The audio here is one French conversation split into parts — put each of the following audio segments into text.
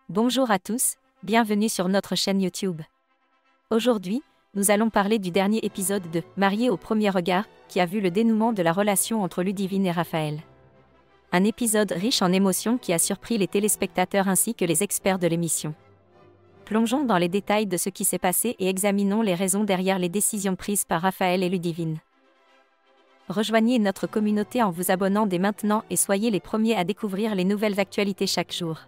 Bonjour à tous, bienvenue sur notre chaîne YouTube. Aujourd'hui, nous allons parler du dernier épisode de Mariés au premier regard, qui a vu le dénouement de la relation entre Ludivine et Raphaël. Un épisode riche en émotions qui a surpris les téléspectateurs ainsi que les experts de l'émission. Plongeons dans les détails de ce qui s'est passé et examinons les raisons derrière les décisions prises par Raphaël et Ludivine. Rejoignez notre communauté en vous abonnant dès maintenant et soyez les premiers à découvrir les nouvelles actualités chaque jour.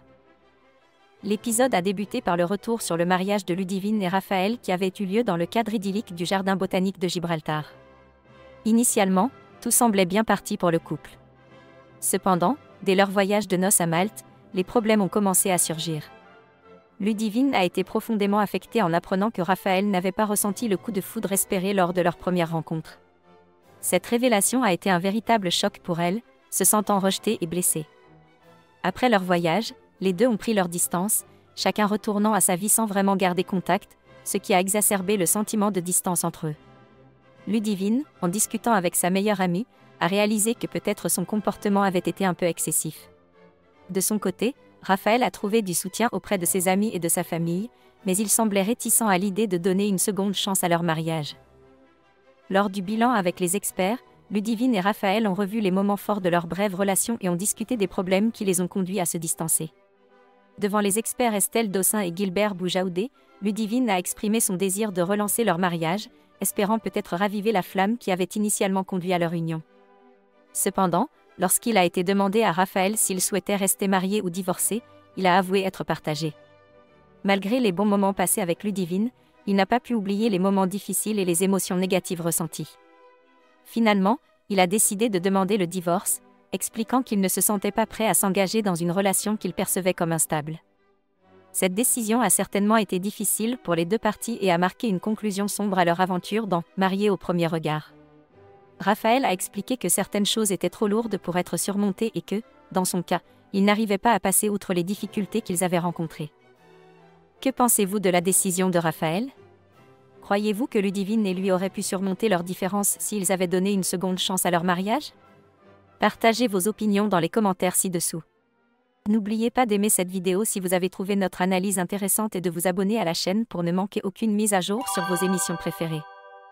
L'épisode a débuté par le retour sur le mariage de Ludivine et Raphaël qui avait eu lieu dans le cadre idyllique du jardin botanique de Gibraltar. Initialement, tout semblait bien parti pour le couple. Cependant, dès leur voyage de noces à Malte, les problèmes ont commencé à surgir. Ludivine a été profondément affectée en apprenant que Raphaël n'avait pas ressenti le coup de foudre espéré lors de leur première rencontre. Cette révélation a été un véritable choc pour elle, se sentant rejetée et blessée. Après leur voyage, les deux ont pris leur distance, chacun retournant à sa vie sans vraiment garder contact, ce qui a exacerbé le sentiment de distance entre eux. Ludivine, en discutant avec sa meilleure amie, a réalisé que peut-être son comportement avait été un peu excessif. De son côté, Raphaël a trouvé du soutien auprès de ses amis et de sa famille, mais il semblait réticent à l'idée de donner une seconde chance à leur mariage. Lors du bilan avec les experts, Ludivine et Raphaël ont revu les moments forts de leur brève relation et ont discuté des problèmes qui les ont conduits à se distancer. Devant les experts Estelle Dossin et Gilbert Boujaoudé, Ludivine a exprimé son désir de relancer leur mariage, espérant peut-être raviver la flamme qui avait initialement conduit à leur union. Cependant, lorsqu'il a été demandé à Raphaël s'il souhaitait rester marié ou divorcé, il a avoué être partagé. Malgré les bons moments passés avec Ludivine, il n'a pas pu oublier les moments difficiles et les émotions négatives ressenties. Finalement, il a décidé de demander le divorce, expliquant qu'il ne se sentait pas prêt à s'engager dans une relation qu'il percevait comme instable. Cette décision a certainement été difficile pour les deux parties et a marqué une conclusion sombre à leur aventure dans Mariés au premier regard. Raphaël a expliqué que certaines choses étaient trop lourdes pour être surmontées et que, dans son cas, il n'arrivait pas à passer outre les difficultés qu'ils avaient rencontrées. Que pensez-vous de la décision de Raphaël ? Croyez-vous que Ludivine et lui auraient pu surmonter leurs différences s'ils avaient donné une seconde chance à leur mariage ? Partagez vos opinions dans les commentaires ci-dessous. N'oubliez pas d'aimer cette vidéo si vous avez trouvé notre analyse intéressante et de vous abonner à la chaîne pour ne manquer aucune mise à jour sur vos émissions préférées.